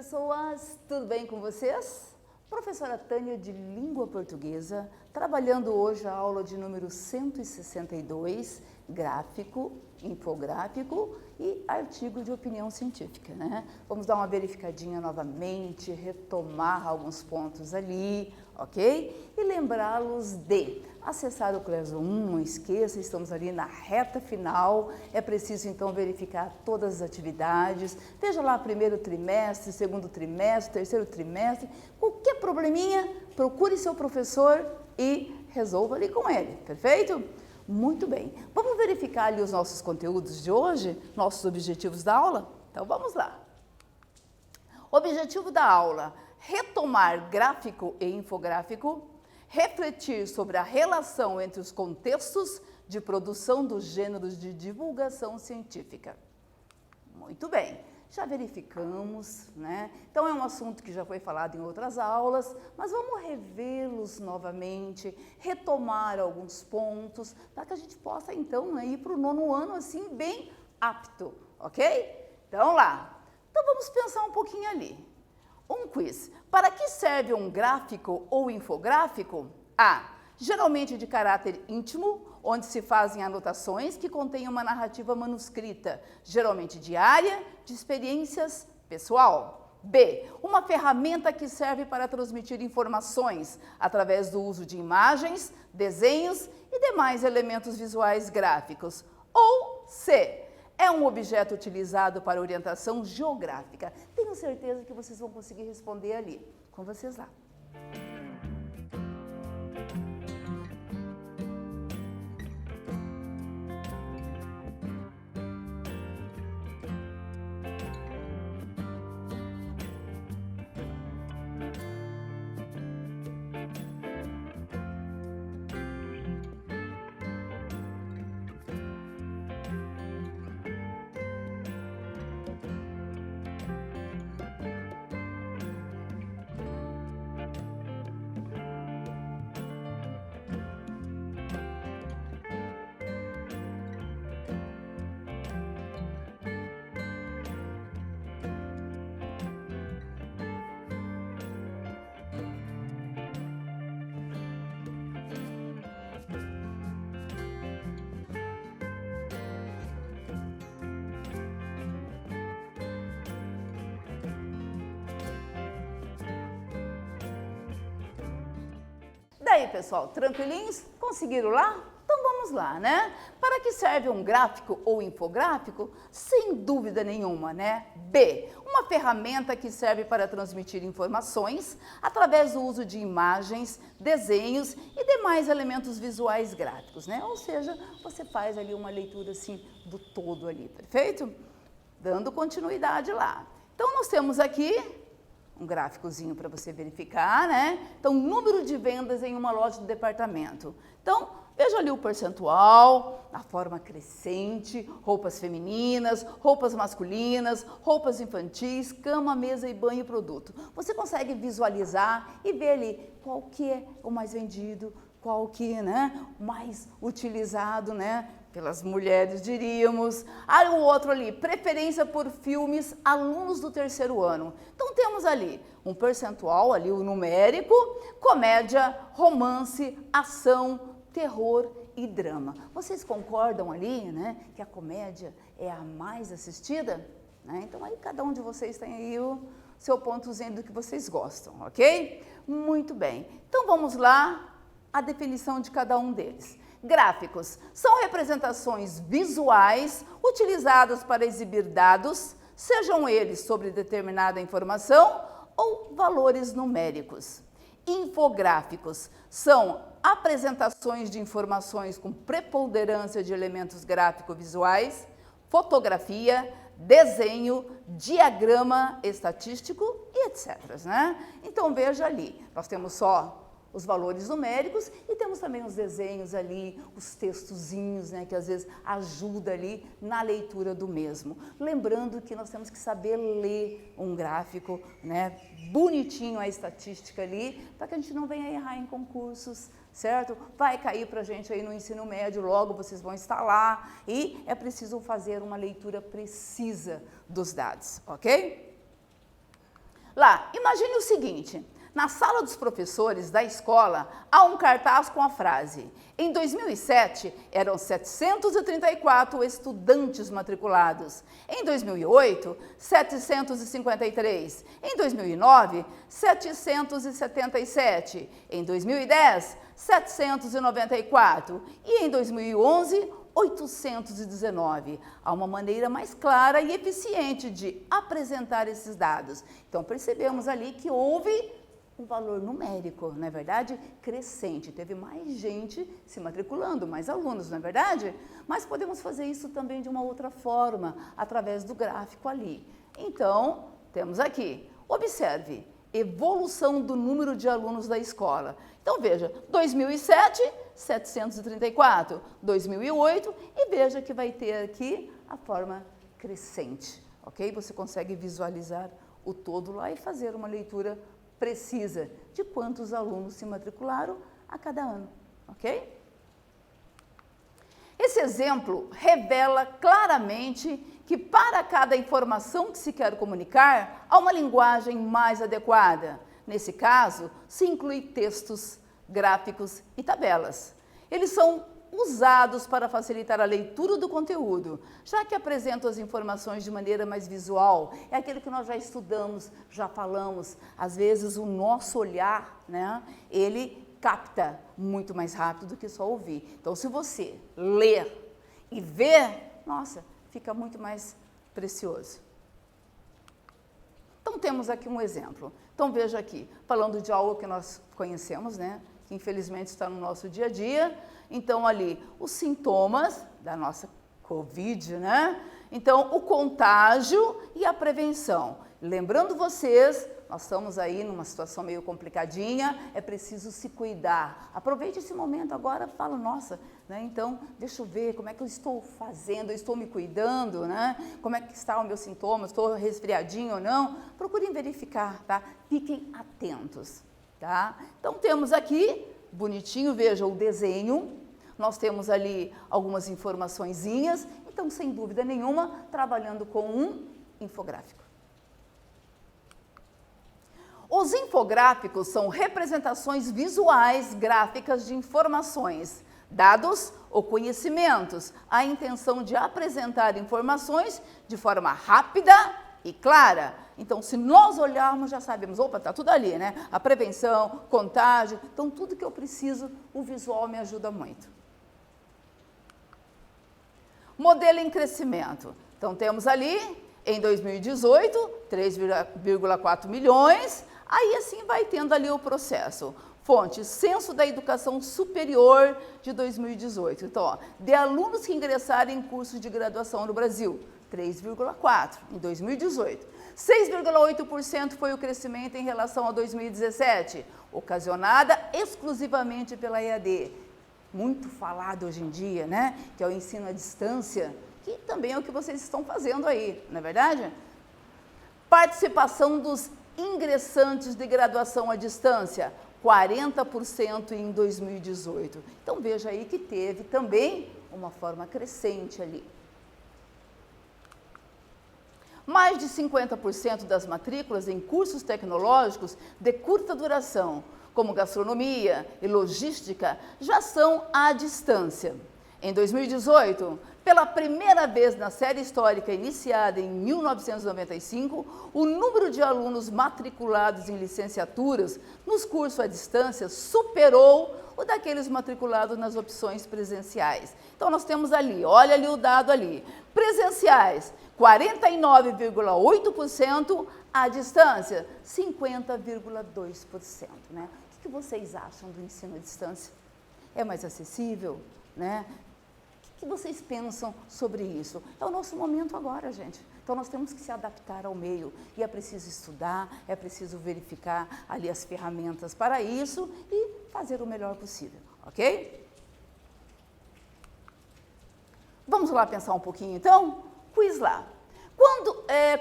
pessoas, tudo bem com vocês? Professora Tânia de Língua Portuguesa, trabalhando hoje a aula de número 162, gráfico, infográfico e artigo de opinião científica, né? Vamos dar uma verificadinha novamente, retomar alguns pontos ali, ok? E lembrá-los de acessar o Cleso 1, não esqueça, estamos ali na reta final, é preciso então verificar todas as atividades, veja lá primeiro trimestre, segundo trimestre, terceiro trimestre, qualquer probleminha, procure seu professor e resolva ali com ele, perfeito? Muito bem, vamos verificar ali os nossos conteúdos de hoje, nossos objetivos da aula? Então vamos lá. Objetivo da aula, retomar gráfico e infográfico, refletir sobre a relação entre os contextos de produção dos gêneros de divulgação científica. Muito bem, já verificamos, né? Então é um assunto que já foi falado em outras aulas, mas vamos revê-los novamente, retomar alguns pontos, para que a gente possa então ir para o nono ano assim bem apto, ok? Então lá, então vamos pensar um pouquinho ali. Um quiz. Para que serve um gráfico ou infográfico? A. Geralmente de caráter íntimo, onde se fazem anotações que contêm uma narrativa manuscrita, geralmente diária, de experiências pessoal. B. Uma ferramenta que serve para transmitir informações através do uso de imagens, desenhos e demais elementos visuais gráficos. Ou C. É um objeto utilizado para orientação geográfica. Tenho certeza que vocês vão conseguir responder ali. Com vocês lá. Daí, pessoal, tranquilinhos? Conseguiram lá? Então vamos lá, né? Para que serve um gráfico ou infográfico? Sem dúvida nenhuma, né? B. Uma ferramenta que serve para transmitir informações através do uso de imagens, desenhos e demais elementos visuais gráficos, né? Ou seja, você faz ali uma leitura assim do todo ali, perfeito? Dando continuidade lá. Então nós temos aqui um gráficozinho para você verificar, né? Então, número de vendas em uma loja de departamento. Então, veja ali o percentual, a forma crescente, roupas femininas, roupas masculinas, roupas infantis, cama, mesa e banho e produto. Você consegue visualizar e ver ali qual que é o mais vendido, qual que, né, o mais utilizado, né? Pelas mulheres, diríamos. Ah, o outro ali, preferência por filmes, alunos do terceiro ano. Então, temos ali um percentual, ali o numérico, comédia, romance, ação, terror e drama. Vocês concordam ali, né, que a comédia é a mais assistida? Né? Então, aí cada um de vocês tem aí o seu pontozinho do que vocês gostam, ok? Muito bem. Então, vamos lá, a definição de cada um deles. Gráficos são representações visuais utilizadas para exibir dados, sejam eles sobre determinada informação ou valores numéricos. Infográficos são apresentações de informações com preponderância de elementos gráfico-visuais, fotografia, desenho, diagrama estatístico e etc. Né? Então veja ali, nós temos só os valores numéricos e temos também os desenhos ali, os textozinhos, né, que às vezes ajuda ali na leitura do mesmo. Lembrando que nós temos que saber ler um gráfico, né, bonitinho a estatística ali, para que a gente não venha errar em concursos, certo? Vai cair para a gente aí no ensino médio, logo vocês vão estar lá e é preciso fazer uma leitura precisa dos dados, ok? Lá, imagine o seguinte, na sala dos professores da escola há um cartaz com a frase: em 2007 eram 734 estudantes matriculados, em 2008, 753, em 2009, 777, em 2010, 794 e em 2011, 819. Há uma maneira mais clara e eficiente de apresentar esses dados. Então, percebemos ali que houve um valor numérico, não é verdade? Crescente. Teve mais gente se matriculando, mais alunos, não é verdade? Mas podemos fazer isso também de uma outra forma, através do gráfico ali. Então, temos aqui, observe, evolução do número de alunos da escola. Então, veja, 2007, 734, 2008, e veja que vai ter aqui a forma crescente, ok? Você consegue visualizar o todo lá e fazer uma leitura precisa de quantos alunos se matricularam a cada ano, ok? Esse exemplo revela claramente que para cada informação que se quer comunicar, há uma linguagem mais adequada. Nesse caso, se inclui textos, gráficos e tabelas. Eles são usados para facilitar a leitura do conteúdo, já que apresentam as informações de maneira mais visual. É aquilo que nós já estudamos, já falamos. Às vezes o nosso olhar, né, ele capta muito mais rápido do que só ouvir. Então, se você ler e ver, nossa, fica muito mais precioso. Então, temos aqui um exemplo. Então, veja aqui, falando de algo que nós conhecemos, né, que infelizmente está no nosso dia a dia. Então, ali, os sintomas da nossa Covid, né? Então, o contágio e a prevenção. Lembrando vocês, nós estamos aí numa situação meio complicadinha, é preciso se cuidar. Aproveite esse momento agora, fala, nossa, né? Então, deixa eu ver como é que eu estou fazendo, eu estou me cuidando, né? Como é que está o meu sintoma, estou resfriadinho ou não? Procurem verificar, tá? Fiquem atentos, tá? Então, temos aqui, bonitinho, veja o desenho, nós temos ali algumas informaçõezinhas, então, sem dúvida nenhuma, trabalhando com um infográfico. Os infográficos são representações visuais gráficas de informações, dados ou conhecimentos, a intenção de apresentar informações de forma rápida e clara. Então, se nós olharmos, já sabemos, opa, está tudo ali, né? A prevenção, contágio, então tudo que eu preciso, o visual me ajuda muito. Modelo em crescimento. Então, temos ali, em 2018, 3,4 milhões, aí assim vai tendo ali o processo. Fonte, Censo da Educação Superior de 2018. Então, ó, de alunos que ingressaram em cursos de graduação no Brasil, 3,4 em 2018. 6,8% foi o crescimento em relação a 2017, ocasionada exclusivamente pela EAD. Muito falado hoje em dia, né? Que é o ensino à distância, que também é o que vocês estão fazendo aí, não é verdade? Participação dos ingressantes de graduação à distância, 40% em 2018. Então, veja aí que teve também uma forma crescente ali. Mais de 50% das matrículas em cursos tecnológicos de curta duração, como gastronomia e logística, já são à distância. Em 2018, pela primeira vez na série histórica iniciada em 1995, o número de alunos matriculados em licenciaturas nos cursos à distância superou o daqueles matriculados nas opções presenciais. Então, nós temos ali, olha ali o dado ali, presenciais, 49,8%, à distância, 50,2%, né? O que vocês acham do ensino à distância? É mais acessível, né? O que vocês pensam sobre isso? É o nosso momento agora, gente. Então, nós temos que se adaptar ao meio e é preciso estudar, é preciso verificar ali as ferramentas para isso e fazer o melhor possível, ok? Vamos lá pensar um pouquinho, então? Quiz lá.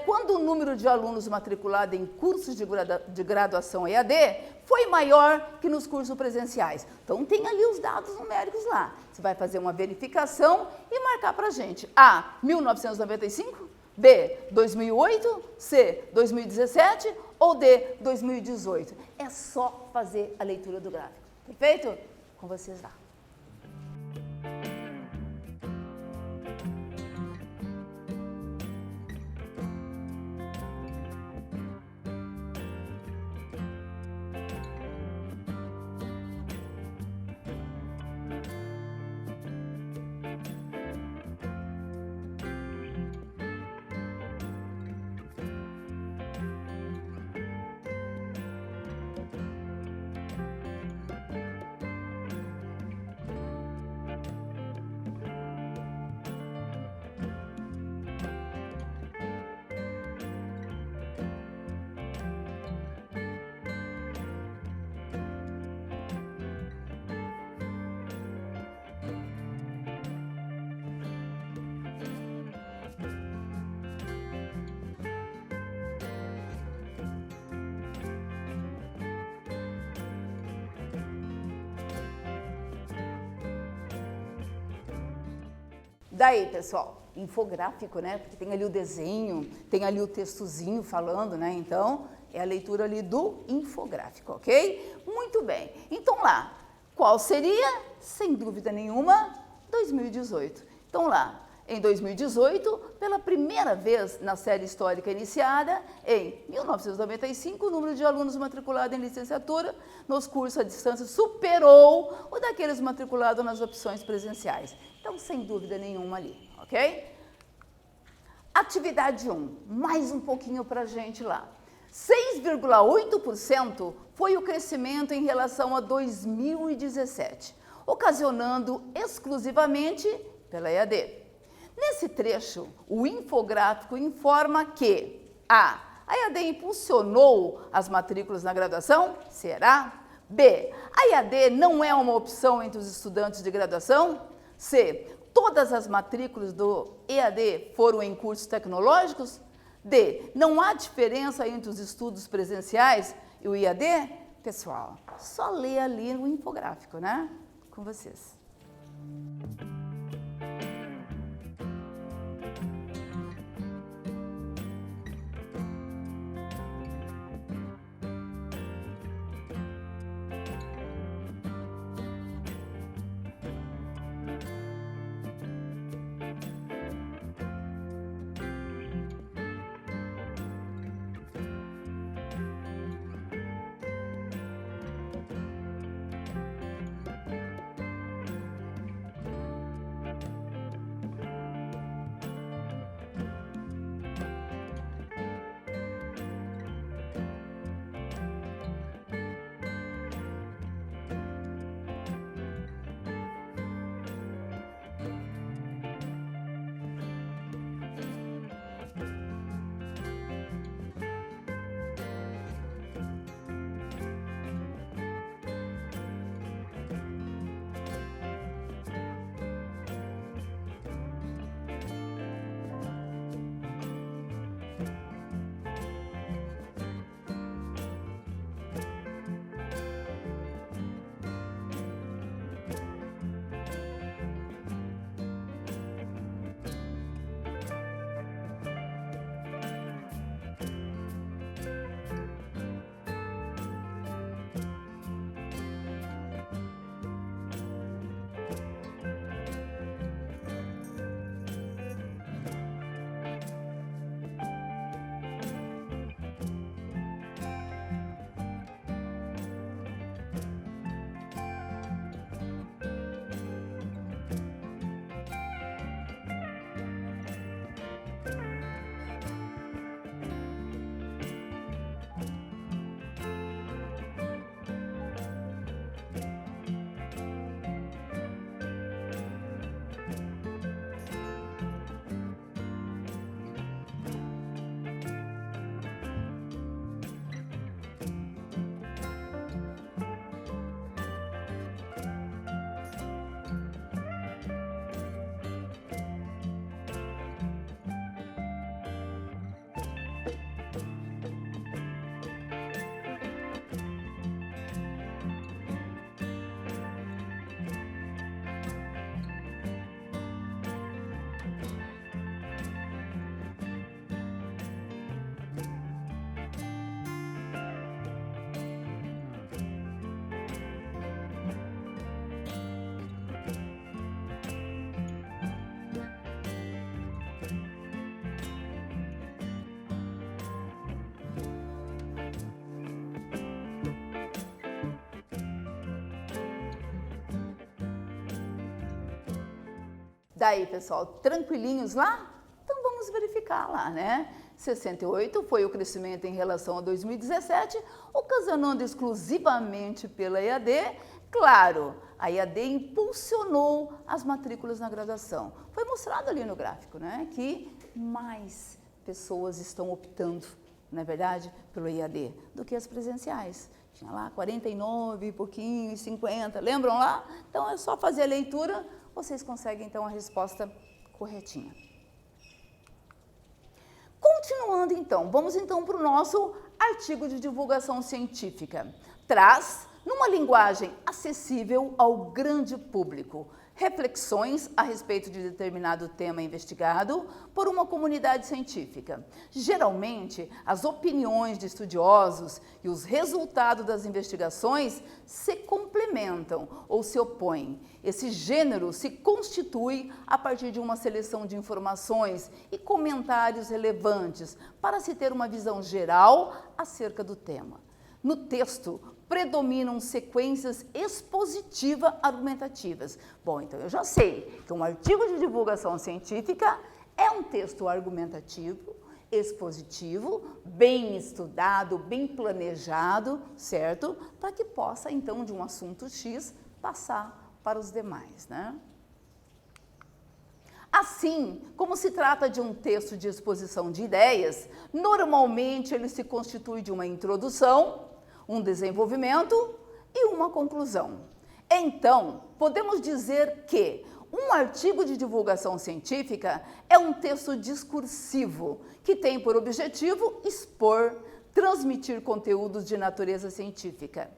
Quando o número de alunos matriculados em cursos de graduação EAD foi maior que nos cursos presenciais. Então, tem ali os dados numéricos lá. Você vai fazer uma verificação e marcar para a gente. A, 1995, B, 2008, C, 2017 ou D, 2018? É só fazer a leitura do gráfico. Perfeito? Com vocês lá. Daí, pessoal, infográfico, né? Porque tem ali o desenho, tem ali o textozinho falando, né? Então, é a leitura ali do infográfico, ok? Muito bem. Então, lá, qual seria? Sem dúvida nenhuma, 2018. Então, lá, em 2018, pela primeira vez na série histórica iniciada, em 1995, o número de alunos matriculados em licenciatura nos cursos à distância superou o daqueles matriculados nas opções presenciais. Então, sem dúvida nenhuma ali, ok? Atividade 1, mais um pouquinho para a gente lá. 6,8% foi o crescimento em relação a 2017, ocasionando exclusivamente pela EAD. Nesse trecho, o infográfico informa que A EAD impulsionou as matrículas na graduação? Será? B, a EAD não é uma opção entre os estudantes de graduação? C, todas as matrículas do EAD foram em cursos tecnológicos? D, não há diferença entre os estudos presenciais e o EAD? Pessoal, só lê ali no infográfico, né? Com vocês. Daí, pessoal, tranquilinhos lá? Então vamos verificar lá, né? 68 foi o crescimento em relação a 2017, ocasionando exclusivamente pela EAD. Claro, a EAD impulsionou as matrículas na graduação. Foi mostrado ali no gráfico, né, que mais pessoas estão optando, não é verdade, pelo EAD do que as presenciais. Tinha lá 49 e pouquinho, e 50, lembram lá? Então é só fazer a leitura, vocês conseguem então a resposta corretinha. Continuando então, vamos então para o nosso artigo de divulgação científica. Traz, numa linguagem acessível ao grande público, reflexões a respeito de determinado tema investigado por uma comunidade científica. Geralmente, as opiniões de estudiosos e os resultados das investigações se complementam ou se opõem. Esse gênero se constitui a partir de uma seleção de informações e comentários relevantes para se ter uma visão geral acerca do tema. No texto, predominam sequências expositiva-argumentativas. Bom, então eu já sei que um artigo de divulgação científica é um texto argumentativo, expositivo, bem estudado, bem planejado, certo? Para que possa, então, de um assunto X, passar para os demais, né? Assim, como se trata de um texto de exposição de ideias, normalmente ele se constitui de uma introdução, um desenvolvimento e uma conclusão. Então, podemos dizer que um artigo de divulgação científica é um texto discursivo que tem por objetivo expor, transmitir conteúdos de natureza científica.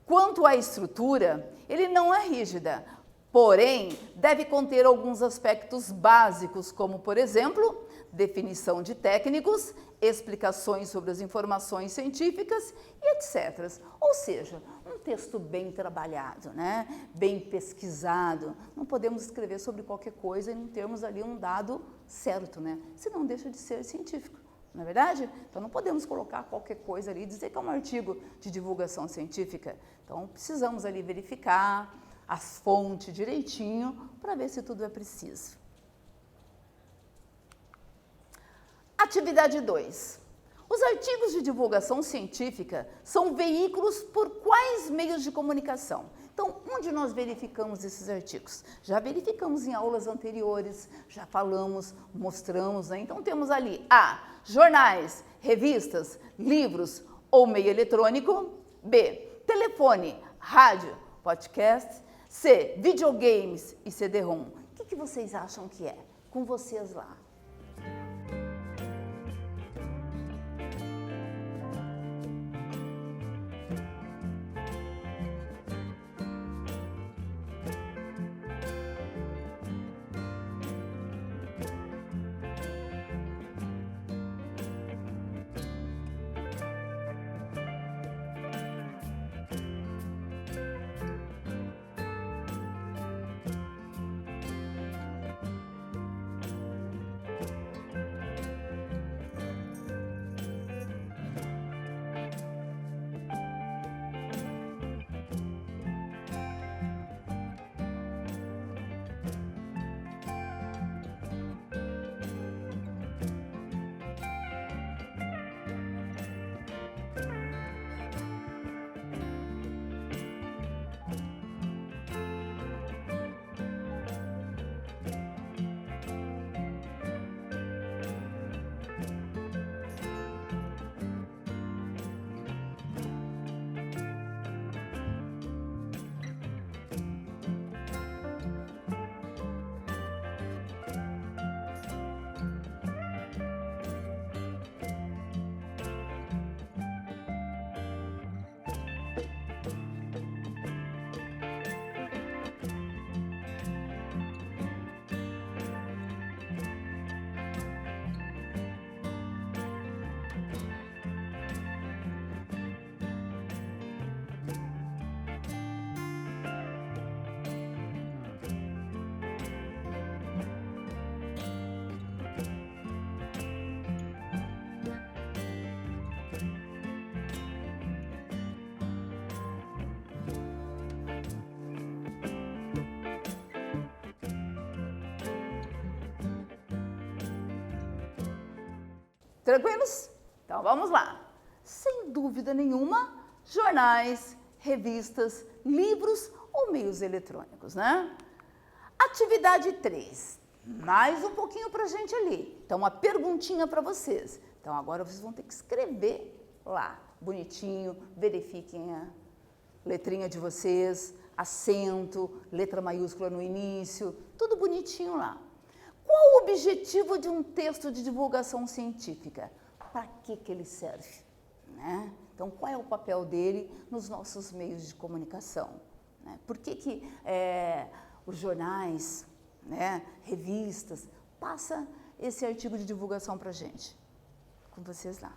Quanto à estrutura, ele não é rígida, porém, deve conter alguns aspectos básicos, como, por exemplo, definição de técnicos, explicações sobre as informações científicas e etc. Ou seja, um texto bem trabalhado, né? Bem pesquisado. Não podemos escrever sobre qualquer coisa e não termos ali um dado certo, né? Senão deixa de ser científico, não é verdade? Então não podemos colocar qualquer coisa ali e dizer que é um artigo de divulgação científica. Então precisamos ali verificar as fontes direitinho para ver se tudo é preciso. Atividade 2. Os artigos de divulgação científica são veículos por quais meios de comunicação? Então, onde nós verificamos esses artigos? Já verificamos em aulas anteriores, já falamos, mostramos, né? Então temos ali A, jornais, revistas, livros ou meio eletrônico. B, telefone, rádio, podcast. C, videogames e CD-ROM. O que vocês acham que é? Com vocês lá. Tranquilos? Então vamos lá. Sem dúvida nenhuma, jornais, revistas, livros ou meios eletrônicos, né? Atividade 3. Mais um pouquinho pra gente ali. Então, uma perguntinha para vocês. Então, agora vocês vão ter que escrever lá, bonitinho, verifiquem a letrinha de vocês, acento, letra maiúscula no início, tudo bonitinho lá. Qual o objetivo de um texto de divulgação científica? Para que ele serve? Né? Então, qual é o papel dele nos nossos meios de comunicação? Né? Por que os jornais, né, revistas, passa esse artigo de divulgação para a gente? Com vocês lá.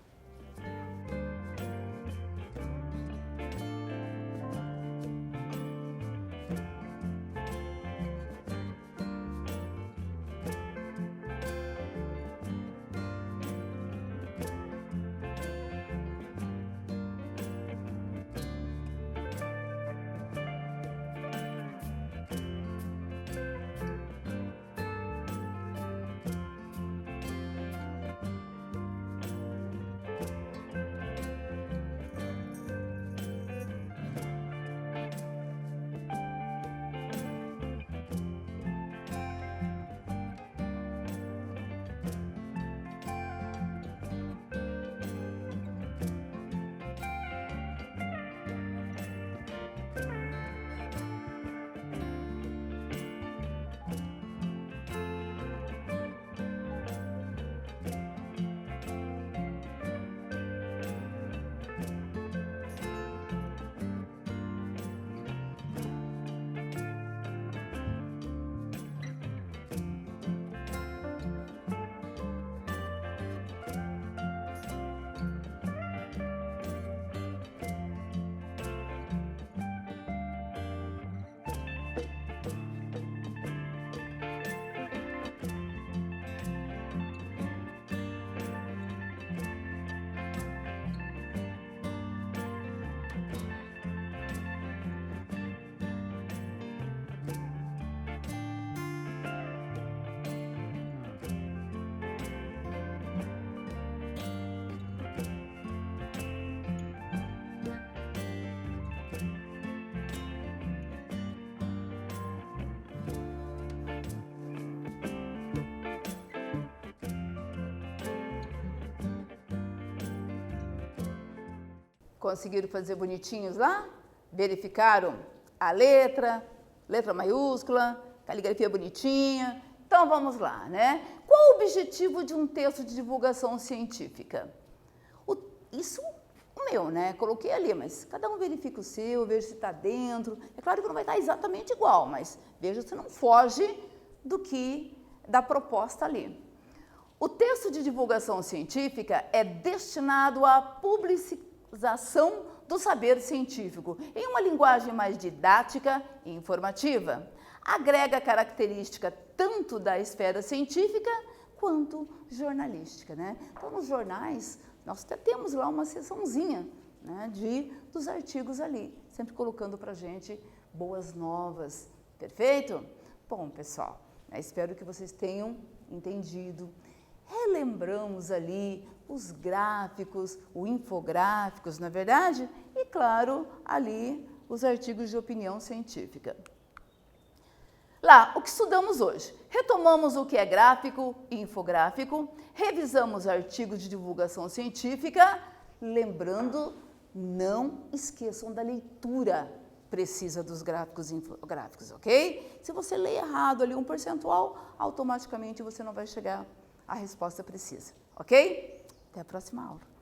Conseguiram fazer bonitinhos lá? Verificaram a letra maiúscula, caligrafia bonitinha. Então vamos lá, né? Qual o objetivo de um texto de divulgação científica? Isso o meu, né? Coloquei ali, mas cada um verifica o seu, veja se está dentro. É claro que não vai estar exatamente igual, mas veja se não foge da proposta ali. O texto de divulgação científica é destinado à publicização do saber científico em uma linguagem mais didática e informativa. Agrega característica tanto da esfera científica quanto jornalística, né? Então, nos jornais, nós até temos lá uma seçãozinha, né, dos artigos ali, sempre colocando para a gente boas novas. Perfeito? Bom, pessoal, espero que vocês tenham entendido. Relembramos ali os gráficos, os infográficos, não é verdade? E, claro, ali os artigos de opinião científica. Lá, o que estudamos hoje? Retomamos o que é gráfico e infográfico, revisamos artigos de divulgação científica, lembrando, não esqueçam da leitura precisa dos gráficos e infográficos, ok? Se você lê errado ali um percentual, automaticamente você não vai chegar à resposta precisa, ok? Até a próxima aula.